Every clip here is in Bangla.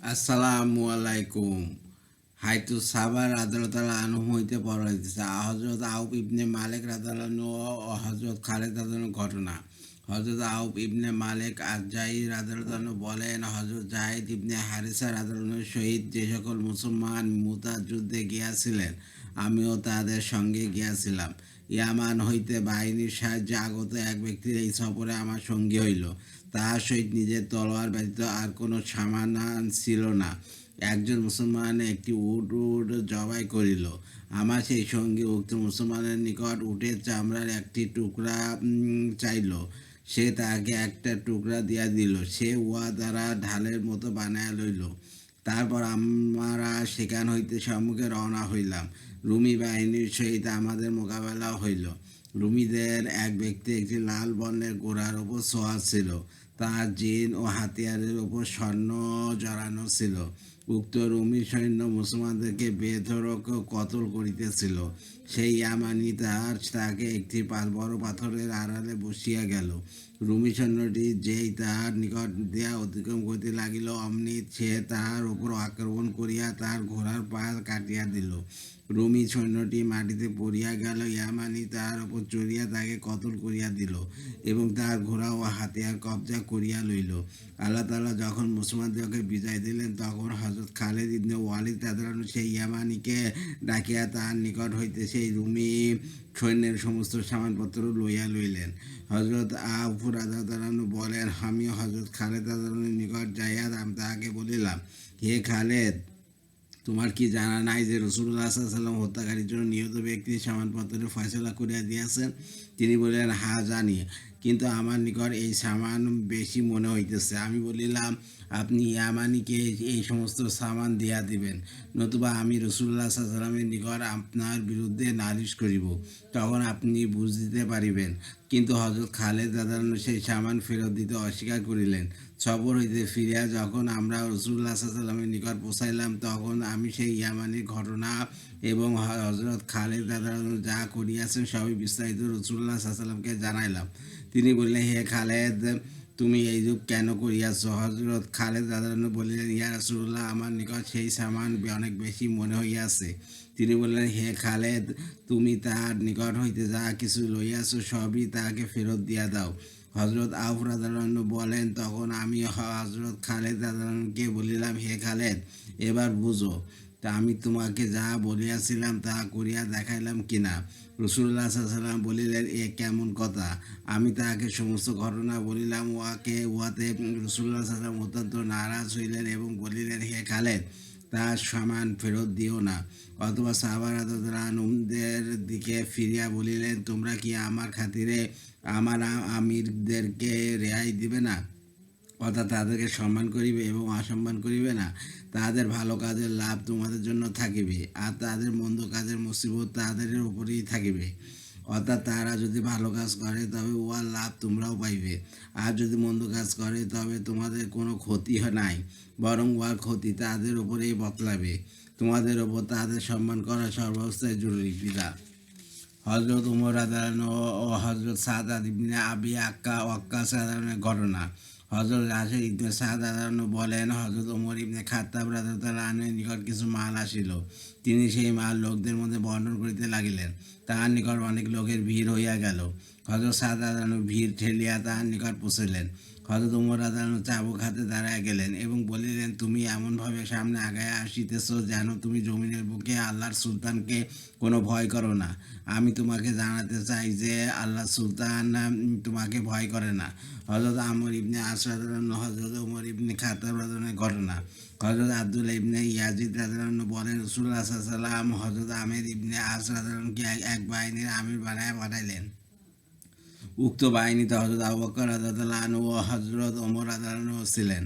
আসসালামু আলাইকুম। হাইতু সাবার রাদিয়াল্লাহু আনহু হইতে বর্ণিত হযরত আউফ ইবনে মালিক রাদিয়াল্লাহু আনহু ও হযরত খালিদ রাদিয়াল্লাহু আনহু ঘটনা। হযরত আউফ ইবনে মালিক আজ-জাহি রাদিয়াল্লাহু আনহু বলেন, হযরত যায়েদ ইবনে হারিসা রাদিয়াল্লাহু আনহু সহিত যে সকল মুসলমান মুতার যুদ্ধে গিয়াছিলেন, আমিও তাদের সঙ্গে গিয়াছিলাম। ইয়ামান হইতে বাহিনীর সাহায্যে আগত এক ব্যক্তির এই সফরে আমার সঙ্গী হইল। তাহার সহিত নিজের তলোয়ার ব্যতীত আর কোনো সামান ছিল না। একজন মুসলমান একটি উট জবাই করিল। আমার সেই সঙ্গী উক্ত মুসলমানের নিকট উটের চামড়ার একটি টুকরা চাইল। সে তাহাকে একটা টুকরা দিয়া দিল। সে উহা দ্বারা ঢালের মতো বানাইয়া লইল। তারপর আমরা সেখান হইতে সম্মুখে রওনা হইলাম। রুমি বাহিনীর সহিত আমাদের মোকাবেলা হইল। রুমিদের এক ব্যক্তি একটি লাল বর্ণের ঘোড়ার ওপর সোয়ার ছিল। তার জিন ও হাতিয়ারের ওপর স্বর্ণ জড়ানো ছিল। উক্ত রুমি সৈন্য মুসলমানদেরকে বেধড়ক কতল করিতেছিল। সেই ইয়ামানি তাহাকে একটি বড় পাথরের আড়ালে বসিয়া গেল। রুমি সৈন্যটি যেই তাহার নিকট দিয়া অতিক্রম করিতে লাগিল, অমনি সে তাহার উপর আক্রমণ করিয়া তাহার ঘোড়ার পা কাটিয়া দিল। রুমি সৈন্যটি মাটিতে পড়িয়া গেল। ইয়ামানি তাহার উপর চড়িয়া তাকে কতল করিয়া দিল এবং তাহার ঘোড়া ও হাতিয়ার কবজা করিয়া লইল। আল্লাহ তাআলা যখন মুসলমানদেরকে বিদায় দিলেন, তখন হযরত খালিদ ইবনে ওয়ালিদ রাদিয়াল্লাহু আনহু সেই ইয়ামানিকে ডাকিয়া তাহার নিকট হইতে সেই রুমি সৈন্যের সমস্ত সামানপত্র লইয়া লইলেন। হযরত আউফ রাদিয়াল্লাহু আনহু বলেন, আমি হযরত খালিদ রাদিয়াল্লাহু আনহুর নিকট যাইয়া তাহাকে বলিলাম, হে খালেদ, তোমার কি জানা নাই যে রাসূলুল্লাহ সাল্লাল্লাহু আলাইহি ওয়াসাল্লাম হত্যাকারীর জন্য নিহত ব্যক্তির সামানপত্রের ফয়সালা করিয়া দিয়াছেন? তিনি বললেন, হ্যাঁ জানি, কিন্তু আমার নিকট এই সামান বেশি মনে হইতেছে। আমি বলিলাম, আপনি ইয়ামানিকে এই সমস্ত সামান দিয়া দিবেন, নতুবা আমি রাসূলুল্লাহ সাল্লাল্লাহু আলাইহি ওয়াসাল্লামের নিকট আপনার বিরুদ্ধে নালিশ করিব, তখন আপনি বুঝিতে পারিবেন। কিন্তু হযরত খালিদ রাদিয়াল্লাহু আনহু সেই সামান ফেরত দিতে অস্বীকার করিলেন। সফর হইতে ফিরিয়া যখন আমরা রাসূলুল্লাহ সাল্লাল্লাহু আলাইহি ওয়াসাল্লামের নিকট পৌঁছাইলাম, তখন আমি সেই ইয়ামানির ঘটনা এবং হযরত খালিদ রাদিয়াল্লাহু আনহু যা করিয়াছেন সবই বিস্তারিত রাসূলুল্লাহ সাল্লাল্লাহু আলাইহি ওয়াসাল্লামকে জানাইলাম। তিনি বললেন, হে খালেদ, তুমি এইরূপ কেন করিয়াছ? হযরত খালিদ রাদিয়াল্লাহু আনহু বলিলেন, ইয়া রাসূলুল্লাহ, আমার নিকট সেই সামান অনেক বেশি মনে হইয়াছে। তিনি বললেন, হে খালেদ, তুমি তাহার নিকট হইতে যা কিছু লইয়াছ সবই তাহাকে ফেরত দিয়া দাও। হযরত আউফ রাদিয়াল্লাহু আনহু বলেন, তখন আমি হযরত খালিদ রাদিয়াল্লাহু আনহুকে বলিলাম, হে খালেদ, এবার বুঝো, তা আমি তোমাকে যা বলিয়াছিলাম তাহা করিয়া দেখাইলাম কিনা? রাসূলুল্লাহ সাল্লাল্লাহু আলাইহি ওয়াসাল্লাম বলিলেন, এ কেমন কথা? আমি তাহাকে সমস্ত ঘটনা বলিলাম। উহাতে রাসূলুল্লাহ সাল্লাল্লাহু আলাইহি ওয়াসাল্লাম অত্যন্ত নারাজ হইলেন এবং বলিলেন, হে খালেদ, তার সামান ফেরত দিও না। অথবা সাহাবারা রাদিয়াল্লাহু আনহুদের দিকে ফিরিয়া বলিলেন, তোমরা কি আমার খাতিরে আমার আমিরদেরকে রেহাই দিবে না, অর্থাৎ তাদেরকে সম্মান করিবে এবং অসম্মান করিবে না? তাহাদের ভালো কাজের লাভ তোমাদের জন্য থাকিবে, আর তাদের মন্দ কাজের মুসিবত তাদের উপরেই থাকিবে। অর্থাৎ তারা যদি ভালো কাজ করে তবে উহার লাভ তোমরাও পাইবে, আর যদি মন্দ কাজ করে তবে তোমাদের কোনো ক্ষতি নাই, বরং উহার ক্ষতি তাদের উপরেই বতলাবে। তোমাদের ওপর তাদের সম্মান করা সর্বাবস্থায় জরুরি। বিদা হযরত উমর রাদিয়াল্লাহু আনহু ও হযরত সাদ ইবনে আবি ওয়াক্কাস রাদিয়াল্লাহু আনহুর ঘটনা। হযরত রাশিদ ইবনে সাদ রাদিয়াল্লাহু আনহু বলেন, হযরত ওমর ইবনে খাত্তাব রাদিয়াল্লাহু আনহুর নিকট কিছু মাল আসিল। তিনি সেই মাল লোকদের মধ্যে বন্টন করিতে লাগিলেন। তাহার নিকট অনেক লোকের ভিড় হইয়া গেল। হযরত সাদ রাদিয়াল্লাহু আনহু ভিড় ঠেলিয়া তাহার নিকট পৌঁছিলেন। হযরত উমর রাদিয়াল্লাহু আনহু চাবুক হাতে দাঁড়াইয়া গেলেন এবং বলিলেন, তুমি এমনভাবে সামনে আগাইয়া আসিতেছ যেন তুমি জমিনের বুকে আল্লাহর সুলতানকে কোনো ভয় করো না। আমি তোমাকে জানাতে চাই যে আল্লাহ সুলতান তোমাকে ভয় করে না। হযরত আমর ইবনে আস রাদিয়াল্লাহু আনহু হযরত উমর ইবনে খাত্তাব রাদিয়াল্লাহু আনহুর ঘটনা। হযরত আব্দুল্লাহ ইবনে ইয়াজিদ রাদিয়াল্লাহু আনহু বলেন, রাসূলুল্লাহ সাল্লাল্লাহু আলাইহি ওয়াসাল্লাম হযরত আমির ইবনে আস রাদিয়াল্লাহু আনহুকে এক বাহিনীর আমির বানাইয়া পাঠাইলেন। উক্ত বাহিনীতে হযরত আবু বকর রাদিয়াল্লাহু আনহু ও হযরত ওমর রাদিয়াল্লাহু আনহু ছিলেন।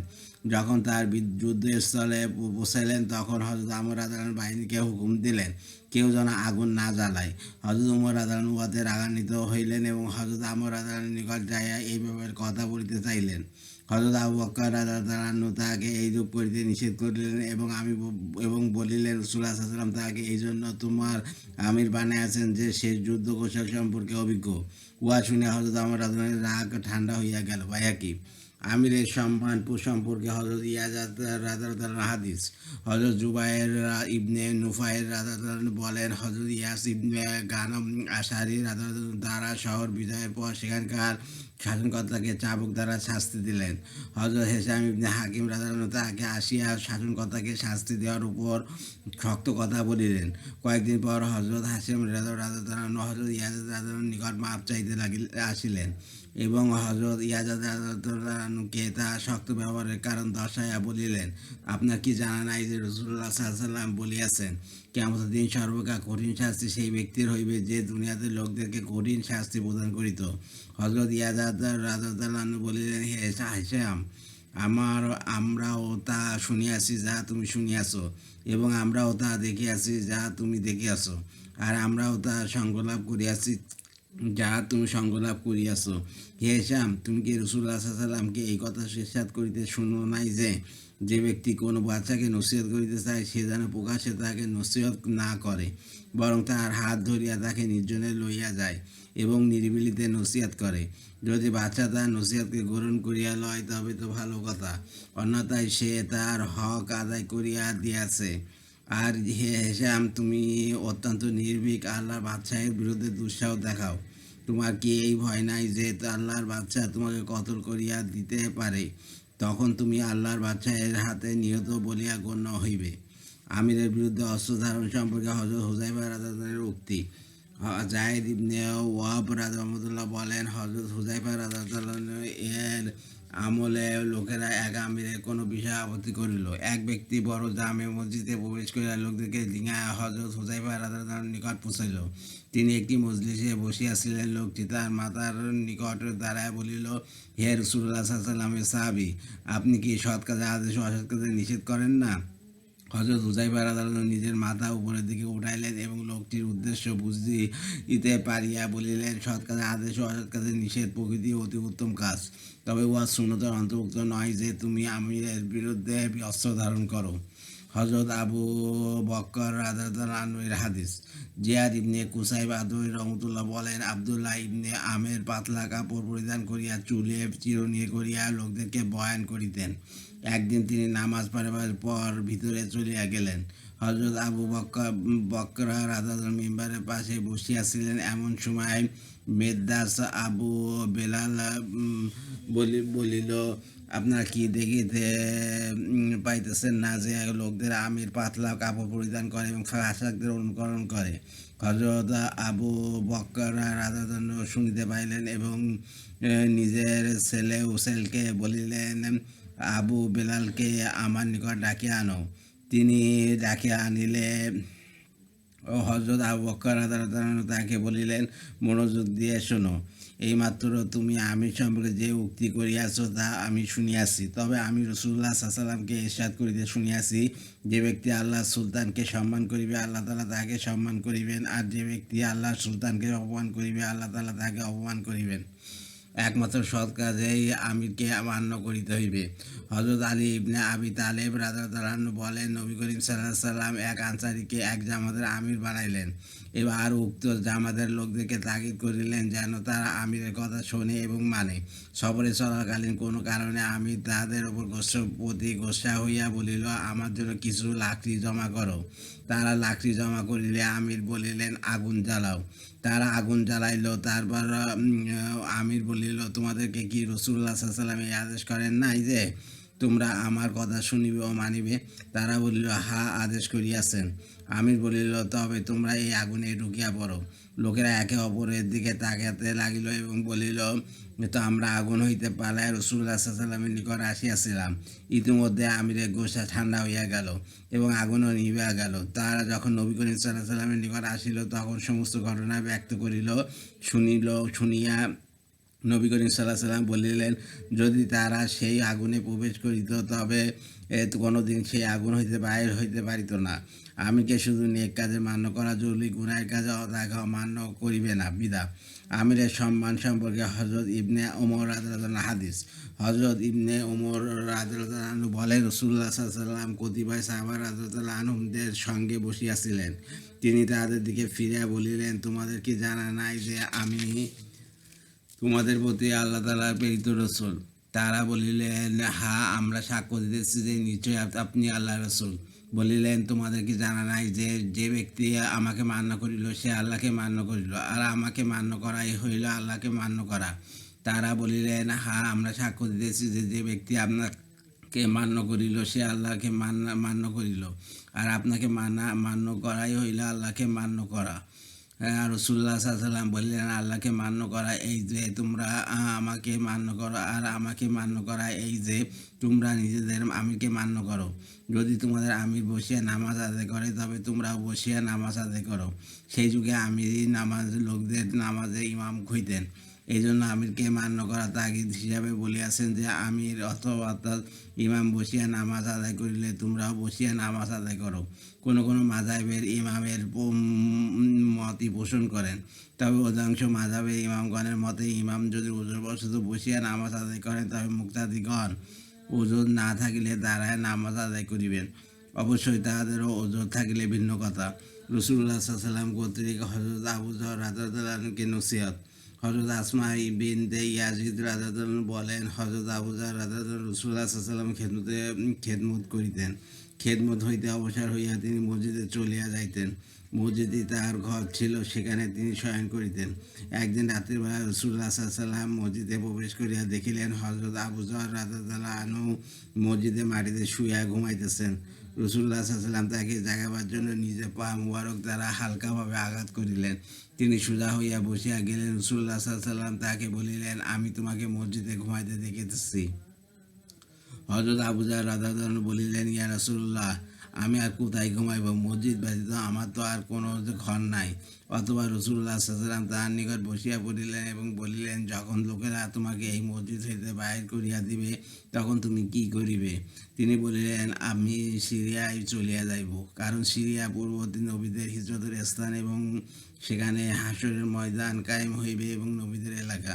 যখন তার যুদ্ধস্থলে পৌঁছাইলেন, তখন হযরত আমর রাদিয়াল্লাহু আনহু বাহিনীকে হুকুম দিলেন, কেউ যেন আগুন না জ্বালায়। হযরত ওমর রাদিয়াল্লাহু আনহু উহাতে রাগান্বিত হইলেন এবং হযরত আমর রাদিয়াল্লাহু আনহুর নিকট যাইয়া এই ব্যাপারে কথা বলিতে চাইলেন। হযরত আবু বকর রাদিয়াল্লাহু আনহু তাহাকে এইরূপ করিতে নিষেধ করিলেন এবং বলিলেন, রাসূলুল্লাহ সাল্লাল্লাহু আলাইহি ওয়াসাল্লাম তাহাকে এই জন্য তোমার আমির বানাইয়াছেন যে সে যুদ্ধ কৌশল সম্পর্কে অভিজ্ঞ। উহা শুনে হযরত আমর রাদিয়াল্লাহু আনহুর রাগ ঠান্ডা হইয়া গেল। বাইহাকী আমিরের সম্মান সম্পর্কে হযরত ইয়াজাদ রাদিয়াল্লাহু হাদিস। হযরত জুবায়ের ইবনে নুফাইল রাদিয়াল্লাহু বলেন, হযরত ইয়াস ইবনে গানম আশআরী রাদিয়াল্লাহু দ্বারা শহর বিজয়ের পর সেখানকার শাসনকর্তাকে চাবুক দ্বারা শাস্তি দিলেন। হযরত হিশাম ইবনে হাকিম রাদিয়াল্লাহু তাকে আসিয়া শাসনকর্তাকে শাস্তি দেওয়ার উপর শক্ত কথা বলিলেন। কয়েকদিন পর হযরত হাশিম রাদিয়াল্লাহু হযরত ইয়াজাদ রাদিয়াল্লাহু নিকট মাপ চাইতে আসিলেন এবং হযরত ইয়াজাদ রাদিয়াল্লাহুকে তাহার শক্ত ব্যবহারের কারণ দর্শাইয়া বলিলেন, আপনার কি জানা নাই যে রাসূলুল্লাহ সাল্লাল্লাহু আলাইহি ওয়াসাল্লাম বলিয়াছেন, কিয়ামতের দিন সর্বকাল কঠিন শাস্তি সেই ব্যক্তির হইবে যে দুনিয়াতে লোকদেরকে কঠিন শাস্তি প্রদান করিত। হযরত ইয়াজাদ রাদিয়াল্লাহু বলিলেন, হে হিশাম, আমরাও তা শুনিয়াছি যা তুমি শুনিয়াছ, এবং আমরাও তা দেখিয়াছি যা তুমি দেখিয়াছ, আর আমরাও তা সঙ্গলাভ করিয়াছি যা তুমি সঙ্গলাভ করিয়াছ। হে হিশাম, তুমি কি রাসূলুল্লাহ সাল্লাল্লাহু আলাইহি ওয়াসাল্লামকে এই কথা ইরশাদ করিতে শুনো নাই যে, যে ব্যক্তি কোনো বাচ্চাকে নসিহত করিতে চায় সে যেন প্রকাশ্যে তাকে নসিহত না করে, বরং তাহার হাত ধরিয়া তাকে নির্জনে লইয়া যায় এবং নিরিবিলিতে নসিহত করে। যদি বাচ্চা তার নসিহতকে গ্রহণ করিয়া লয় তবে তো ভালো কথা, অন্যথায় সে তার হক আদায় করিয়া দিয়াছে। আর হে হিশাম, তুমি অত্যন্ত নির্ভীক আল্লাহর বাদশাহের বিরুদ্ধে দুঃসাহস দেখাও। তোমার কি এই ভয় নাই যে আল্লাহর বাদশাহ তোমাকে কতল করিয়া দিতে পারে? তখন তুমি আল্লাহর বাদশাহের হাতে নিহত বলিয়া গণ্য হইবে। আমিরের বিরুদ্ধে অস্ত্র ধারণ সম্পর্কে হযরত হুযায়ফা রাদিয়াল্লাহু উক্তি। জায়েদ ইবনে ওয়াহাব রাদিয়াল্লাহু বলেন, হযরত হুযায়ফা রাদিয়াল্লাহু এর আমলে লোকেরা এক আমিরের কোনো বিষয়ে আপত্তি করিল। এক ব্যক্তি বড় জামে মসজিদে প্রবেশ করিয়া লোকদেরকে ডিঙায়া হযরত হুযায়ফা রাদিয়াল্লাহুর নিকট পৌঁছাইল। তিনি একটি মজলিসে বসিয়াছিলেন। লোকটি তার মাতার নিকট দাঁড়ায় বলিল, হে রাসূলুল্লাহ সাল্লাল্লাহু আলাইহি ওয়াসাল্লামের সাহাবী, আপনি কি সৎ কাজে আদেশ ও অসৎ কাজে নিষেধ করেন না? হযরত হুযায়ফা রাদিয়াল্লাহু নিজের মাথা উপরের দিকে উঠাইলেন এবং লোকটির উদ্দেশ্য বুঝিতে পারিয়া বলিলেন, সৎ কাজে আদেশ ও অসৎ কাজে নিষেধ প্রকৃতি অতি উত্তম কাজ, তবে উহা সুন্নতের অন্তর্ভুক্ত নয় যে তুমি আমিরের বিরুদ্ধে অস্ত্র ধারণ করো। হযরত আবু বকর রাদিয়াল্লাহু এর হাদিস। জিয়াদ ইবনে কুসাইব আদওয়ী রাহমাতুল্লাহ বলেন, আব্দুল্লাহ ইবনে আমের পাতলা কাপড় পরিধান করিয়া চুলে চিরুনি করিয়া লোকদেরকে বয়ান করিতেন। একদিন তিনি নামাজ পড়িবার পর ভিতরে চলিয়া গেলেন। হযরত আবু বকর রাদিয়াল্লাহু মিম্বারের পাশে বসিয়াছিলেন। এমন সময় মেদ্দাস আবু বেলাল বলিল, আপনারা কি দেখিতে পাইতেছেন না যে লোকদের আমির পাতলা কাপড় পরিধান করে এবং ফাসাকদের অনুকরণ করে? হযরত আবু বকর রাদিয়াল্লাহু শুনিতে পাইলেন এবং নিজের ছেলে উসাইলকে বলিলেন, আবু বেলালকে আমার নিকট ডাকিয়া আনো। তিনি ডাকিয়া আনিলে ও হযরত আবু বকর রাদিয়াল্লাহু তাকে বলিলেন, মনোযোগ দিয়ে শোনো। এইমাত্র তুমি আমির সম্পর্কে যে উক্তি করিয়াছ তা আমি শুনিয়াছি। তবে আমি রাসূলুল্লাহ সাল্লাল্লাহু আলাইহি ওয়াসাল্লামকে ইরশাদ করিতে শুনিয়াছি, যে ব্যক্তি আল্লাহর সুলতানকে সম্মান করিবে আল্লাহ তাআলা তাকে সম্মান করিবেন, আর যে ব্যক্তি আল্লাহর সুলতানকে অপমান করিবে আল্লাহ তাআলা তাকে অপমান করিবেন। একমাত্র সৎ কাজেই আমিরকে মান্য করিতে হইবে। হযরত আলী ইবনে আবি তালেব রাদিয়াল্লাহু আনহু বলেন, নবী করিম সাল্লাল্লাহু আলাইহি ওয়াসাল্লাম এক আনসারীকে এক জামাতের আমির বানাইলেন। এবার উক্ত জামাতের লোকদেরকে তাগিদ করিলেন যেন তারা আমিরের কথা শোনে এবং মানে। সফরে চলাকালীন কোনো কারণে আমির তাহাদের ওপর প্রতি গোসা হইয়া বলিল, আমার জন্য কিছু লাকড়ি জমা করো। তারা লাকড়ি জমা করিলে আমির বলিলেন, আগুন জ্বালাও। তারা আগুন জ্বালাইল। তারপর আমির বলিল, তোমাদেরকে কি রাসূলুল্লাহ সাল্লাল্লাহু আলাইহি ওয়াসাল্লাম এই আদেশ করেন নাই যে তোমরা আমার কথা শুনিবে ও মানিবে? তারা বলিল, হা, আদেশ করিয়াছেন। আমির বলিল, তবে তোমরা এই আগুনে ঢুকিয়া পড়ো। লোকেরা একে অপরের দিকে তাকাতে লাগিল এবং বলিল, তো আমরা আগুন হইতে পালায় রাসূলুল্লাহ সাল্লাল্লাহু আলাইহি ওয়াসাল্লামের নিকট আসিয়াছিলাম। ইতিমধ্যে আমিরের গোসা ঠান্ডা হইয়া গেল এবং আগুনও নিভিয়া গেল। তারা যখন নবী করিম সাল্লাল্লাহু আলাইহি ওয়াসাল্লামের নিকট আসিল তখন সমস্ত ঘটনা ব্যক্ত করিল। শুনিয়া নবী করিম সাল্লাল্লাহু আলাইহি ওয়াসাল্লাম বলিলেন, যদি তারা সেই আগুনে প্রবেশ করিত তবে কোনোদিন সেই আগুন হইতে বাহির হইতে পারিত না। আমিরকে শুধু নেক কাজে মান্য করা জরুরি, গুনাহের কাজে তাকে অমান্য করিবে না বিদা। আমিরের সম্মান সম্পর্কে হযরত ইবনে ওমর রাদিয়াল্লাহু হাদিস। হযরত ইবনে ওমর রাদিয়াল্লাহু বলেন, রাসূলুল্লাহ সাল্লাল্লাহু আলাইহি ওয়াসাল্লাম কতিপয় সাহাবা রাদিয়াল্লাহু আনহুমদের সঙ্গে বসিয়াছিলেন। তিনি তাদের দিকে ফিরিয়া বলিলেন, তোমাদের কি জানা নাই যে আমি তোমাদের প্রতি আল্লাহ তাআলার প্রেরিত রাসূল? তারা বলিলেন, হ্যাঁ, আমরা সাক্ষ্য দিতেছি যে নিশ্চয়ই আপনি আল্লাহর রাসূল। বলিলেন, তোমাদের কি জানা নাই যে যে ব্যক্তি আমাকে মান্য করিল সে আল্লাহকে মান্য করিল, আর আমাকে মান্য করাই হইল আল্লাহকে মান্য করা। তারা বলিলেন, হ্যাঁ, আমরা সাক্ষ্য দিতেছি যে যে ব্যক্তি আপনাকে মান্য করিল সে আল্লাহকে মান্য করিল, আর আপনাকে মান্য করাই হইল আল্লাহকে মান্য করা। রাসূলুল্লাহ সাল্লাল্লাহু আলাইহি ওয়াসাল্লাম বললেন, আল্লাহকে মান্য করা এই যে তোমরা আমাকে মান্য করো, আর আমাকে মান্য করা এই যে তোমরা নিজেদের আমিরকে মান্য করো। যদি তোমাদের আমির বসিয়া নামাজ আদায় করে তবে তোমরাও বসিয়া নামাজ আদায় করো। সেই যুগে আমিরই লোকদের নামাজে ইমাম হইতেন। এই জন্য আমিরকে মান্য করা তাগিদ হিসাবে বলিয়াছেন যে আমির অর্থাৎ ইমাম বসিয়া নামাজ আদায় করিলে তোমরাও বসিয়া নামাজ আদায় করো। কোনো কোনো মাযহাবের ইমামের মতই পোষণ করেন, তবে অধিকাংশ মাযহাবের ইমামগণের মতে ইমাম যদি ওজরবশত বসিয়া নামাজ আদায় করেন তবে মুক্তাদিগণ ওজর না থাকিলে দাঁড়ায় নামাজ আদায় করিবেন। অবশ্যই তাহাদেরও ওজর থাকিলে ভিন্ন কথা। রাসূলুল্লাহ সাল্লাল্লাহু আলাইহি ওয়াসাল্লাম কর্তৃক হযরত আবু যর রাদিয়াল্লাহু আনহুকে নসিহত। হযরত আসমা বিনতে ইয়াজিদ রাদিয়াল্লাহু আনহু বলেন, হযরত আবু যর রাদিয়াল্লাহু আনহু রাসূলুল্লাহ সাল্লাল্লাহু আলাইহি ওয়াসাল্লাম খেদমত করিতেন। খেদমত হইতে অবসর হইয়া তিনি মসজিদে চলিয়া যাইতেন। মসজিদে তাহার ঘর ছিল, সেখানে তিনি শয়ন করিতেন। একদিন রাত্রিবেলা রাসূলুল্লাহ সাল্লাল্লাহু আলাইহি ওয়াসাল্লাম মসজিদে প্রবেশ করিয়া দেখিলেন হযরত আবু যর রাদিয়াল্লাহু আনহু মসজিদে মাটিতে শুইয়া ঘুমাইতেছেন। রাসূলুল্লাহ সাল্লাল্লাহু আলাইহি ওয়াসাল্লাম তাকে জাগাবার জন্য নিজের পা মুবারক দ্বারা হালকাভাবে আঘাত করিলেন। তিনি সোজা হইয়া বসিয়া গেলেন। রাসূলুল্লাহ সাল্লাল্লাহু আলাইহি ওয়াসাল্লাম তাকে বলিলেন, আমি তোমাকে মসজিদে ঘুমাইতে দেখিতেছি। হযরত আবু যর রাদিয়াল্লাহু আনহু বলিলেন, ইয়া রাসূলুল্লাহ, আমি আর কোথায় ঘুমাইব? মসজিদ ব্যতীত আমার তো আর কোনো ঘর নাই। অথবা রাসূলুল্লাহ সাল্লাল্লাহু আলাইহি ওয়াসাল্লাম তাহার নিকট বসিয়া পড়িলেন এবং বলিলেন, যখন লোকেরা তোমাকে এই মসজিদ হইতে বাহির করিয়া দিবে তখন তুমি কি করিবে? তিনি বলিলেন, আমি সিরিয়ায় চলিয়া যাইব, কারণ সিরিয়া পূর্ববর্তী নবীদের হিজরতের স্থান এবং সেখানে হাসরের ময়দান কায়েম হইবে এবং নবীদের এলাকা।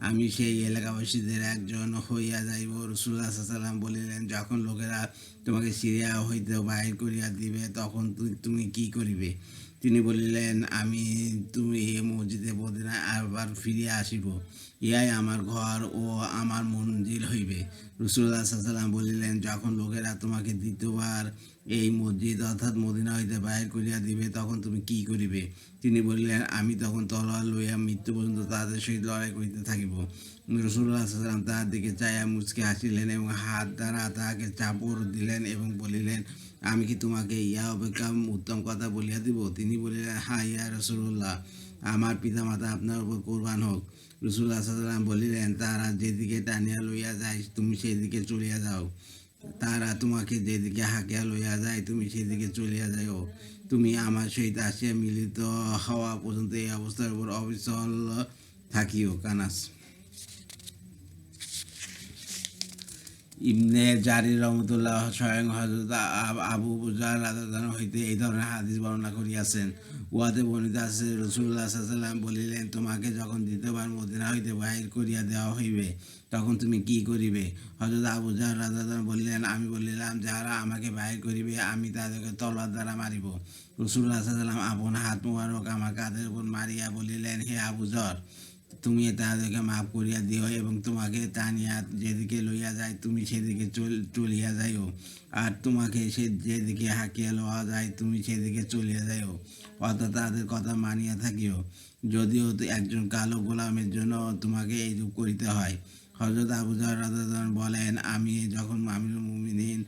আমি সেই এলাকাবাসীদের একজন হইয়া যাইব। রাসূলুল্লাহ সাল্লাল্লাহু আলাইহি ওয়াসাল্লাম বলিলেন, যখন লোকেরা তোমাকে সিরিয়া হইতে বাহির করিয়া দিবে তখন তুমি কি করিবে? তিনি বলিলেন, তুমি এই মসজিদে প্রতিদিন আবার ফিরিয়া আসিব। ইহাই আমার ঘর ও আমার মন্দির হইবে। রাসূলুল্লাহ সাল্লাল্লাহু আলাইহি ওয়াসাল্লাম বলিলেন, যখন লোকেরা তোমাকে দ্বিতীয়বার এই মসজিদ অর্থাৎ মদিনা হইতে বাহির করিয়া দিবে তখন তুমি কি করিবে? তিনি বলিলেন, আমি তখন তলোয়ার লইয়া মৃত্যু পর্যন্ত তাদের সহিত লড়াই করিতে থাকিব। রাসূলুল্লাহ সাল্লাল্লাহু আলাইহি ওয়াসাল্লাম তাহার দিকে চাইয়া মুচকি হাসিলেন এবং হাত দ্বারা তাহাকে চাপড় দিলেন এবং বলিলেন, আমি কি তোমাকে ইহা অপেক্ষা উত্তম কথা বলিয়া দিব? তিনি বলিলেন, হ্যাঁ ইয়া রাসূলুল্লাহ, আমার পিতামাতা আপনার উপর কোরবান হোক। রাসূলুল্লাহ সাল্লাল্লাহু আলাইহি ওয়াসাল্লাম বলিলেন, তারা যেদিকে টানিয়া লইয়া যায় তুমি সেই দিকে চলিয়া যাও। তারা তোমাকে যেদিকে হাঁকিয়া লইয়া যায় তুমি সেদিকে চলিয়া যাও। তুমি আমার সহিত আসিয়া মিলিত হওয়া পর্যন্ত এই অবস্থার উপর অবিচল থাকিও। কানাস ইবনে জারির রহমতুল্লাহ স্বয়ং হযরত আবু যর রাদিয়াল্লাহু আনহু হইতে এই ধরনের হাদিস বর্ণনা করিয়াছেন। উহাতে বর্ণিত আছে, রাসূলুল্লাহ সাল্লাল্লাহু আলাইহি ওয়াসাল্লাম বলিলেন, তোমাকে যখন দ্বিতীয়বার মদিনা হইতে বাহির করিয়া দেওয়া হইবে তখন তুমি কি করিবে? হযরত আবু যর রাদিয়াল্লাহু আনহু বলিলেন, আমি বলিলাম, যারা আমাকে বাহির করিবে আমি তাদেরকে তলোয়ার দ্বারা মারিব। রাসূলুল্লাহ সাল্লাল্লাহু আলাইহি ওয়াসাল্লাম আপন হাত মুবারক আমার কাঁধের উপর মারিয়া বলিলেন, হে আবু যর, তুমি তাদেরকে মাফ করিয়া দিও এবং তোমাকে টানিয়া যেদিকে লইয়া যায় তুমি সেদিকে চলিয়া যাইও, আর তোমাকে যেদিকে হাঁকিয়া লওয়া যায় তুমি সেদিকে চলিয়া যাইও, অর্থাৎ তাদের কথা মানিয়া থাকিও, যদিও একজন কালো গোলামের জন্য তোমাকে এইরূপ করিতে হয়। হযরত আবু যর রাদিয়াল্লাহু আনহু বলেন, আমি যখন আমিরুল মুমিনিন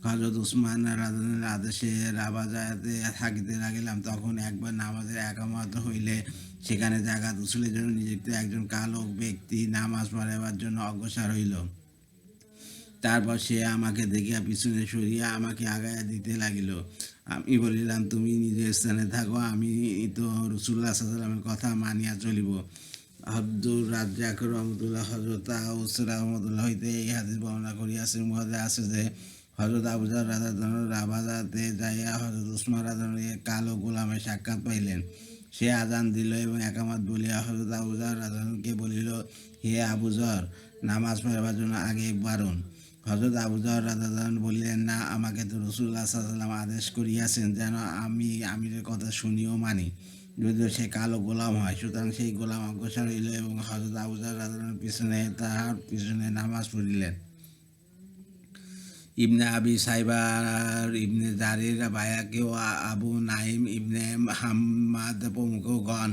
হযরত উসমান রাদিয়াল্লাহু আনহুর আদেশে রাবাজাতে থাকিতে লাগিলাম তখন একবার নামাজের একামত হইলে সেখানে জাকাত উসুলের জন্য নিযুক্ত একজন কালো ব্যক্তি নামাজ পড়াইবার জন্য অগ্রসর হইল। তারপর সে আমাকে দেখিয়া পিছনে সরিয়া আমাকে আগাইয়া দিতে লাগিল। আমি বলিলাম, তুমি নিজের স্থানে থাকো, আমি তো রাসূলুল্লাহ সাল্লাল্লাহু আলাইহি ওয়াসাল্লামের কথা মানিয়া চলিব। আব্দুর রাজ্জাক রহমতুল্লাহ হযরত তাউস রহমতুল্লাহ হইতে এই হাদিস বর্ণনা করিয়াছেন। মুহাদ্দিস আছে যে হযরত আবু যর রাদিয়াল্লাহু আনহু রাবাজাতে যাইয়া হযরত উসমান রাদিয়াল্লাহু আনহু কালো গোলামের সাক্ষাৎ পাইলেন। সে আজান দিল এবং একামত বলিয়া হযরত আবু যর রাদিয়াল্লাহু আনহুকে বলিল, হে আবু যর, নামাজ পড়াবার জন্য আগে বারণ। হযরত আবু যর রাদিয়াল্লাহু আনহু বললেন, না, আমাকে তো রাসূলুল্লাহ সাল্লাল্লাহু আলাইহি ওয়াসাল্লাম আদেশ করিয়াছেন যেন আমি আমিরের কথা শুনিও মানি। যদিও সে কালো গোলাম হয়। সুতরাং সেই গোলাম অগ্রসর হইল এবং হযরত আবু যর রাদিয়াল্লাহু পিছনে তাহার পিছনে নামাজ পড়িলেন। ইবনে আবি সাইবার ইবনে জারির বায়াকেও আবু নাইম ইবনে হাম্মাদ প্রমুখগণ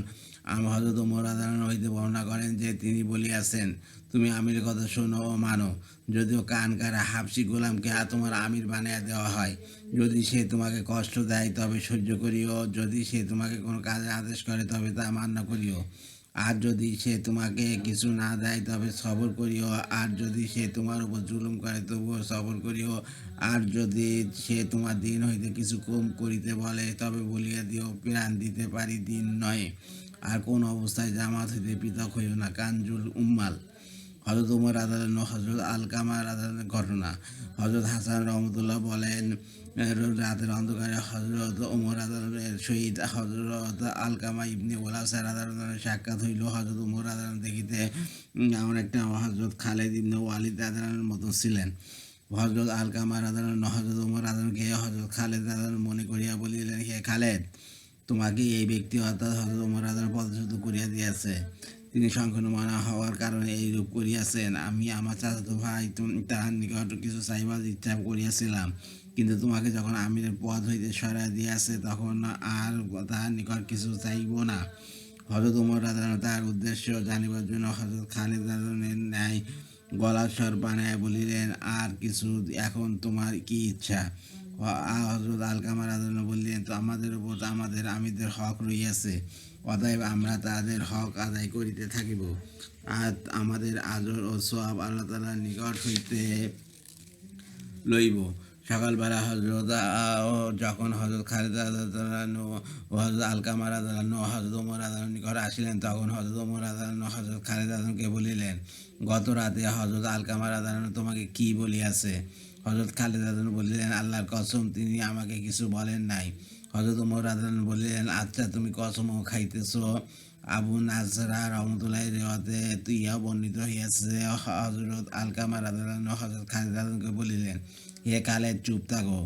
হযরত ওমর রাদিয়াল্লাহু হইতে বর্ণনা করেন যে তিনি বলিয়াছেন, তুমি আমির কথা শোনো ও মানো। যদিও কানকার হাবশি গোলামকে তোমার আমির বানিয়ে দেওয়া হয়, যদি সে তোমাকে কষ্ট দেয় তবে সহ্য করিও, যদি সে তোমাকে কোনো কাজে আদেশ করে তবে তা মান্য করিও, আর যদি সে তোমাকে কিছু না দেয় তবে সবর করিও, আর যদি সে তোমার উপর জুলুম করে তবুও সবর করিও, আর যদি সে তোমার দিন হইতে কিছু কম করিতে বলে তবে বলিয়া দিও, প্রাণ দিতে পারি দিন নয়। আর কোন অবস্থায় জামাত হইতে পৃথক হইও না। কানজুল উম্মাল। হজরত উমর আদালন হজরত আলকামার আদালনের ঘটনা। হজরত হাসান রহমতুল্লাহ বলেন, রাতের অন্ধকারে হজরত উমর আদালনের সহিত হজরত আলকামা ইবনে ওলাসার আদালনের সাক্ষাৎ হইল। হজরত উমর আদালত দেখিতে এমন একটা হজরত খালেদ ইবনে ওয়ালিদ আদালনের মতো ছিলেন। হজরত আলকামার আদালত হজরত উমর আদালকে হজরত খালেদ আদালত মনে করিয়া বলিলেন, হে খালেদ, তোমাকে এই ব্যক্তি অর্থাৎ হজরত উমর আদালত পদচ্যুত করিয়া দিয়াছে। তিনি সংকীর্ণমনা হওয়ার কারণে এইরূপ করিয়াছেন। আমি আমার চাচাতো ভাই তাহার নিকট কিছু চাইবার ইচ্ছা করিয়াছিলাম, কিন্তু তোমাকে যখন আমিরের পদ হইতে সরাইয়া দিয়াছে তখন আর তাহার নিকট কিছু চাইব না। হজরত উমর রাদিয়াল্লাহু তাহার উদ্দেশ্য জানিবার জন্য হজরত খালিদ রাদিয়াল্লাহু ন্যায় গলার স্বর বানায় বলিলেন, আর কিছু, এখন তোমার কি ইচ্ছা? হজরত আলকামা রাদিয়াল্লাহু বললেন, তো আমাদের উপর আমাদের আমিরদের হক রইয়াছে, অতএব আমরা তাদের হক আদায় করিতে থাকিব, আর আমাদের আজর ও সওয়াব আল্লাহ তাআলার নিকট হইতে লইব। সকালবেলা হজরত যখন হজরত খালিদ রাদিয়াল্লাহু ও হজরত আলকামা রাদিয়াল্লাহু হজরত ওমর রাদিয়াল্লাহু নিকট আসিলেন, তখন হজরত ওমর রাদিয়াল্লাহু হজরত খালিদ রাদিয়াল্লাহুকে বলিলেন, গত রাতে হজরত আলকামা রাদিয়াল্লাহু তোমাকে কি বলিয়াছে? হজরত খালিদ রাদিয়াল্লাহু বলিলেন, আল্লাহর কসম, তিনি আমাকে কিছু বলেন নাই। হজরত ওমর রাদিয়াল্লাহু বলিলেন, আচ্ছা, তুমি কসমও খাইতেছ? আবু নাজরা রহমতুল্লাহ রেওয়াতে ইহা বর্ণিত হইয়াছে। হজরত আলকামা রাদিয়াল্লাহু হজরত খালিদ রাদিয়াল্লাহুকে বলিলেন, হে খালেদ, চুপ থাকো,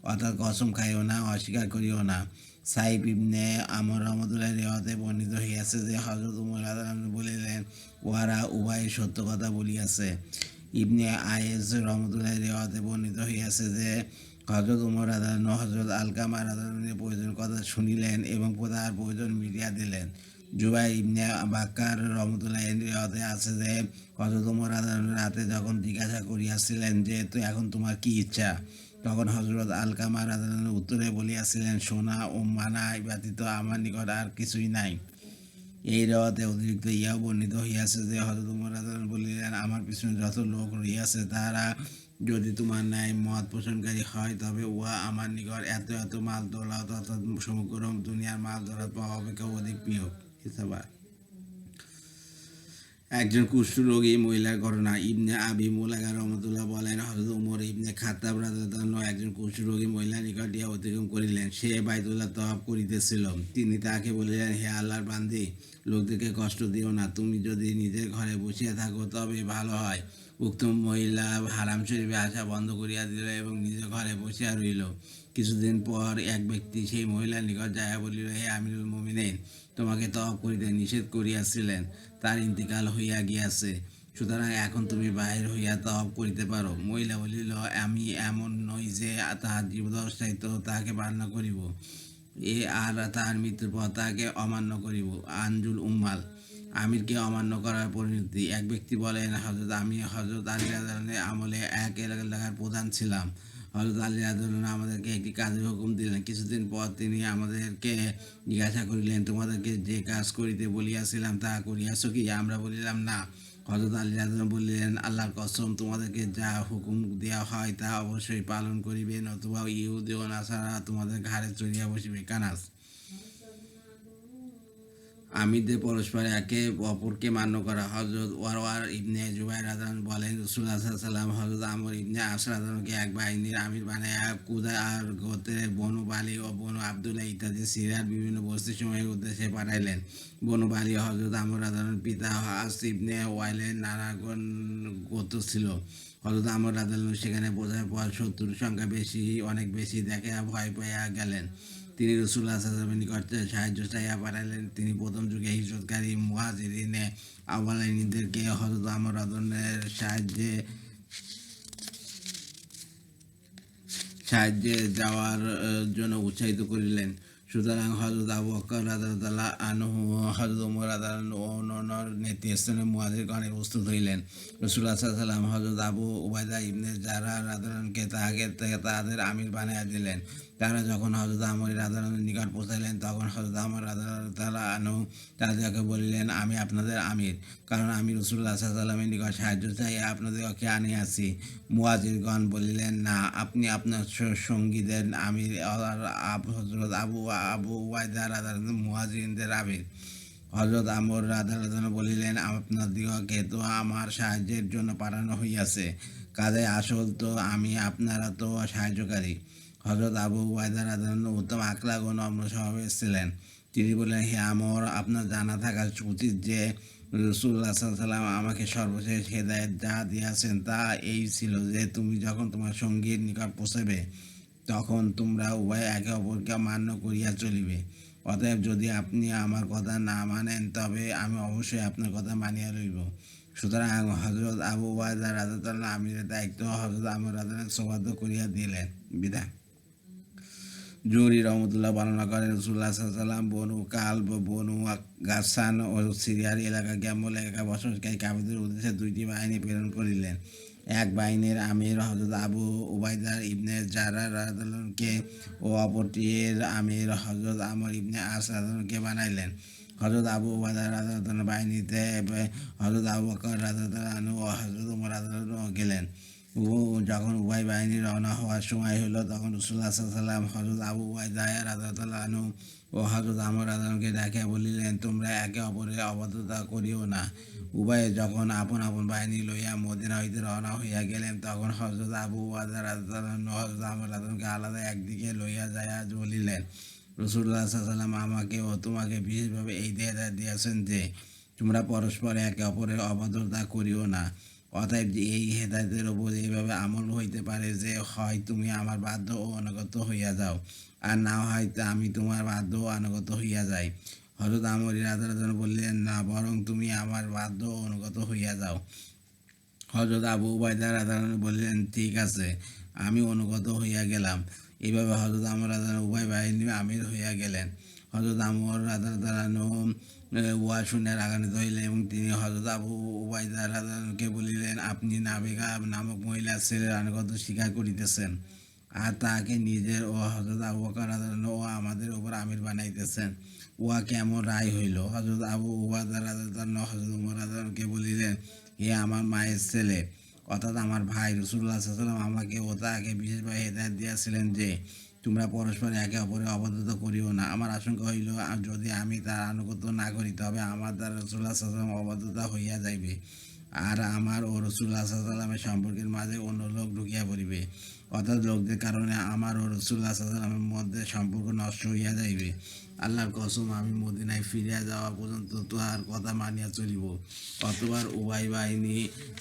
অর্থাৎ কসম খাইও না, অস্বীকার করিও না। সাইব ইবনে আমর রহমতুল্লাহ রেওয়াতে বর্ণিত হইয়াছে যে হজরত উমর রাদিয়াল্লাহু বলিলেন, উহারা উভয়ে সত্য কথা বলিয়াছে। ইবনে আয়েজ রহমতুল্লাহ রেওয়াতে বর্ণিত হইয়াছে যে হজরত উমর রাদিয়াল্লাহু হজরত আলকামা রাদিয়াল্লাহুর প্রয়োজন কথা শুনিলেন এবং তাহার প্রয়োজন মিটিয়া দিলেন। জুবাইর ইবনে বাক্কার রহমতুল্লাহ রেওয়াতে আছে যে হজরত উমর রাদিয়াল্লাহু রাতে যখন জিজ্ঞাসা করিয়াছিলেন যে এখন তোমার কি ইচ্ছা, তখন হজরত আলকামা রাদিয়াল্লাহু উত্তরে বলিয়াছিলেন, সোনা ও মানা ব্যতীত আমার নিকট আর কিছুই নাই। এই রেওয়াতে অতিরিক্ত ইহাও বর্ণিত হইয়াছে যে হযরত উমর রাদিয়াল্লাহু বলিলেন, আমার পিছনে যত লোক রহিয়াছে তাহারা যদি তোমার ন্যায় মত পোষণকারী হয় তবে উহা আমার নিকট এত এত মাল দৌলত অর্থাৎ সমগ্র দুনিয়ার মাল দৌলত পাওয়া অপেক্ষা অধিক প্রিয়। হিসাবা একজন কুষ্ঠরোগী মহিলার ঘটনা। ইবনে আবি মুলাইকা রহমতুল্লাহ বলেন, হযরত উমর ইবনে খাত্তাব রাদিয়াল্লাহু আনহু একজন কুষ্ঠরোগী মহিলার নিকট ইহা অতিক্রম করিলেন। সে বাইতুল্লাহ তওয়াফ করিতেছিল। তিনি তাহাকে বলিলেন, হে আল্লাহর বান্দী, লোকদেরকে কষ্ট দিও না, তুমি যদি নিজের ঘরে বসিয়া থাকো তবে ভালো হয়। উক্ত মহিলা হারাম শরীফে আসা বন্ধ করিয়া দিল এবং নিজের ঘরে বসিয়া রহিল। কিছুদিন পর এক ব্যক্তি সেই মহিলার নিকট যাইয়া বলিল, হে আমিরুল মুমিনিন, তোমাকে তওয়াফ করিতে নিষেধ করিয়াছিলেন, তার ইন্তিকাল হইয়া গিয়াছে, সুতরাং এখন তুমি বাহির হইয়া তওয়াফ করিতে পারো। মহিলা বলিল, আমি এমন নই যে তাহার জীবদশায় তো তাহাকে মান্য করিব, আর তাহার মৃত্যুর পর তাহাকে অমান্য করিব। আনজুল উম্মাল। আমিরকে অমান্য করার পরিণতি। এক ব্যক্তি বলেন, আমি হজরত আলী রাদিয়াল্লাহু আমলে এক এলাকার প্রধান ছিলাম। হজরত আলী রাদিয়াল্লাহু আমাদেরকে একটি কাজের হুকুম দিলেন। কিছুদিন পর তিনি আমাদেরকে জিজ্ঞাসা করিলেন, তোমাদেরকে যে কাজ করিতে বলিয়াছিলাম তাহা করিয়াছ কি? আমরা বলিলাম, না। হযরত আলী রাদিয়াল্লাহু বললেন, আল্লাহর কসম, তোমাদেরকে যা হুকুম দেওয়া হয় তা অবশ্যই পালন করিবে, নতুবা ইহুদী ও নাসারা তোমাদের ঘাড়ে চড়িয়া বসিবে। কানাস। আমিরদের পরস্পর একে অপরকে মান্য করা। হযরত ওয়ারওয়ার ইবনে জুবাইর রাদিয়াল্লাহু বলেন, রাসূলুল্লাহ সাল্লাল্লাহু আলাইহি ওয়াসাল্লাম হযরত আমর ইবনে আস রাদিয়াল্লাহুকে এক বাহিনীর আমির বানাইয়া কুদার গোত্রের বনু বালি ও বনু আব্দুল্লাহ ইত্যাদি সিরিয়ার বিভিন্ন বস্তিসমূহের উদ্দেশ্যে পাঠাইলেন। বনু বালি হযরত আমর রাদিয়াল্লাহুর পিতা আস ইবনে ওয়াইলের নানাগণ গোত্র ছিল। হযরত আমর রাদিয়াল্লাহু সেখানে বোঝার পর শত্রুর সংখ্যা অনেক বেশি দেখে ভয় পাইয়া গেলেন। তিনি রাসূলুল্লাহ সাল্লাল্লাহু আলাইহি ওয়াসাল্লামের নিকট সাহায্য চাইয়া পাঠাইলেন। তিনি প্রথম যুগে হিজরতকারী মুহাজিরিনে আউয়ালিনদেরকে হযরত আমর রাদিয়াল্লাহু সাহায্যে যাওয়ার জন্য উৎসাহিত করিলেন। সুতরাং হযরত আবু বকর রাদিয়াল্লাহু আনহু, হযরত ওমর রাদিয়াল্লাহু আনহু ও অন্যান্য নেতৃস্থানীয় মুহাজিরগণে প্রস্তুত হইলেন। রাসূলুল্লাহ সাল্লাল্লাহু আলাইহি ওয়াসাল্লাম হযরত আবু উবাইদা ইবনে জাররাহ রাদিয়াল্লাহু আনহুকে তাদের আমির বানাইয়া দিলেন। তারা যখন হযরত আমর রাদিয়াল্লাহু আনহুর নিকট পৌঁছাইলেন, তখন হযরত আমর রাদিয়াল্লাহু আনহু তাদেরকে বলিলেন, আমি আপনাদের আমির, কারণ আমি রাসূলুল্লাহ সাল্লাল্লাহু আলাইহি ওয়াসাল্লামের নিকট সাহায্য চাইয়া আপনাদেরকে আনিয়াছি। মুহাজিরগণ বলিলেন, না, আপনি আপনার সঙ্গীদের আমির। হযরত আবু উবাইদা রাদিয়াল্লাহু আনহু মুহাজিরদের আমির। হযরত আমর রাদিয়াল্লাহু আনহু বলিলেন, আপনাদিগকে তো আমার সাহায্যের জন্য পাঠানো হইয়াছে, কাজে আসল তো আমি, আপনারা তো সাহায্যকারী। হযরত আবু উবাইদা রাদিয়াল্লাহু আনহু উত্তম আখলাক ও নম্র স্বভাবের ছিলেন। তিনি বললেন, হে আমর, আপনার জানা থাকা উচিত যে রাসূলুল্লাহ সাল্লাল্লাহু আলাইহি ওয়াসাল্লাম আমাকে সর্বশেষ হেদায়েত যা দিয়াছেন তা এই ছিল যে, তুমি যখন তোমার সঙ্গীর নিকট পৌঁছাবে, তখন তোমরা উভয়ে একে অপরকে মান্য করিয়া চলিবে। অতএব যদি আপনি আমার কথা না মানেন, তবে আমি অবশ্যই আপনার কথা মানিয়া লইব। সুতরাং হযরত আবু উবাইদা রাদিয়াল্লাহু আনহু আমিরের দায়িত্ব হযরত আমর রাদিয়াল্লাহু আনহু সৌগত করিয়া দিলেন। বিদায়। জুহরি রহমতুল্লাহ বর্ণনা করেন, রাসূলুল্লাহ সাল্লাল্লাহু আলাইহি ওয়াসাল্লাম বনু কালব, বনু গাসসান ও সিরিয়ার এলাকা গ্রাম্য এলাকায় বসবাসকারী কাফিরদের উদ্দেশ্যে দুইটি বাহিনী প্রেরণ করিলেন। এক বাহিনীর আমির হযরত আবু উবাইদা ইবনে জাররাহ রাদিয়াল্লাহু আনহুকে ও অপরটির আমির হযরত আমর ইবনে আস রাদিয়াল্লাহু আনহুকে বানাইলেন। হযরত আবু উবাইদা রাদিয়াল্লাহু আনহু বাহিনীতে হযরত আবু বকর রাদিয়াল্লাহু আনহু ও হযরত ওমর রাদিয়াল্লাহু আনহু গেলেন। যখন উভয় বাহিনী রওনা হওয়ার সময় হইল, তখন রাসূলুল্লাহ সাল্লাল্লাহু আলাইহি ওয়াসাল্লাম হযরত আবু উবাইদা রাদিয়াল্লাহু আনহু ও হযরত আমর রাদিয়াল্লাহু আনহুকে ডাকিয়া বলিলেন, তোমরা একে অপরের অবাধ্যতা করিও না। উভয়ে যখন আপন আপন বাহিনী লইয়া মদিনা হইতে রওনা হইয়া গেলেন, তখন হযরত আবু উবাইদা রাদিয়াল্লাহু আনহু হযরত আমর রাদিয়াল্লাহু আনহুকে আলাদা একদিকে লইয়া যাইয়া বলিলেন, রাসূলুল্লাহ সাল্লাল্লাহু আলাইহি ওয়াসাল্লাম আমাকে ও তোমাকে বিশেষভাবে এই হেদায়েত দিয়াছেন যে, তোমরা পরস্পর একে অপরের অবাধ্যতা করিও না। অতএব এই হেদায়েতের উপর এইভাবে আমল হইতে পারে যে, হয় তুমি আমার বাধ্য ও অনুগত হইয়া যাও, আর না হয়তো আমি তোমার বাধ্য ও অনুগত হইয়া যাই। হযরত আমর রাদিয়াল্লাহু আনহু বললেন, না, বরং তুমি আমার বাধ্য ও অনুগত হইয়া যাও। হযরত আবু উবাইদা রাদিয়াল্লাহু আনহু বললেন, ঠিক আছে, আমি অনুগত হইয়া গেলাম। এইভাবে হযরত আমর রাদিয়াল্লাহু আনহু উভয় বাহিনীর আমির হইয়া গেলেন। হযরত আমর রাদিয়াল্লাহু আনহু উহা শুনিয়া রাগান্বিত হইলেন এবং তিনি হযরত আবু উবাইদা রাদিয়াল্লাহু আনহুকে বলিলেন, আপনি নাবিগা নামক মহিলার ছেলের আনুগত্য স্বীকার করিতেছেন, আর তাহাকে নিজের ও হযরত আবু বকর রাদিয়াল্লাহু আনহু ও আমাদের উপর আমির বানাইতেছেন। উহা কেমন রায় হইল? হযরত আবু উবাইদা রাদিয়াল্লাহু আনহু হযরত ওমর রাদিয়াল্লাহু আনহুকে বলিলেন, হে আমার মায়ের ছেলে, অর্থাৎ আমার ভাই, রাসূলুল্লাহ সাল্লাল্লাহু আলাইহি ওয়াসাল্লাম আমাকে ও তাহাকে বিশেষভাবে হেদায়েত দিয়াছিলেন যে, তোমরা পরস্পর একে অপরের অবাধ্যতা করিও না। আমার আশঙ্কা হইল, যদি আমি তার আনুগত্য না করি, তবে আমার দ্বারা রাসূলুল্লাহ সাল্লাল্লাহু আলাইহি ওয়াসাল্লাম অবাধ্যতা হইয়া যাইবে, আর আমার ও রাসূলুল্লাহ সাল্লাল্লাহু আলাইহি ওয়াসাল্লামের সম্পর্কের মাঝে অন্য লোক ঢুকিয়া পড়িবে, অর্থাৎ লোকদের কারণে আমার ও রাসূলুল্লাহ সাল্লাল্লাহু আলাইহি ওয়াসাল্লামের মধ্যে সম্পর্ক নষ্ট হইয়া যাইবে। আল্লাহর কসম, আমি মদিনায় ফিরিয়া যাওয়া পর্যন্ত তাহার কথা মানিয়া চলিব। অতঃপর উভয় বাহিনী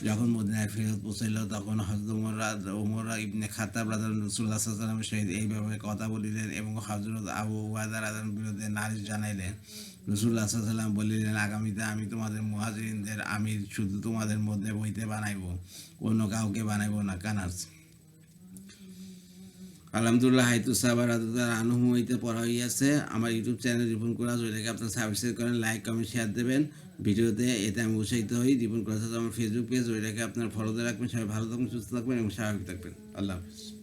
যখন মদিনায় ফেরত পৌঁছাইল, তখন হযরত ওমর ইবনে খাত্তাব রাদিয়াল্লাহু আনহু রাসূলুল্লাহ সাল্লাল্লাহু আলাইহি ওয়াসাল্লামের সহিত এই ব্যাপারে কথা বলিলেন এবং হযরত আবু উবাইদা রাদিয়াল্লাহু আনহুর বিরুদ্ধে নালিশ জানাইলেন। রাসূলুল্লাহ সাল্লাল্লাহু আলাইহি ওয়াসাল্লাম বলিলেন, আগামীতে আমি তোমাদের মুহাজিরদের আমির শুধু তোমাদের মধ্যে হইতে বানাইব, অন্য কাউকে বানাইব না। কানাস। আলহামদুলিল্লাহ, হাইতু সাহাবা রাদিয়াল্লাহু আনহুম হইতে পড়া হইয়াছে। আমার ইউটিউব চ্যানেল রিপন কোরাস, ওইটাকে আপনার সাবস্ক্রাইব করেন, লাইক কমেন্ট শেয়ার দেবেন ভিডিওতে, এতে আমি উৎসাহিত হই। রিপন কোরাস আমার ফেসবুক পেজ, ওইটাকে আপনার ফলো দিয়ে রাখবেন। সবাই ভালো থাকবেন, সুস্থ থাকবেন এবং স্বাভাবিক থাকবেন। আল্লাহ হাফিজ।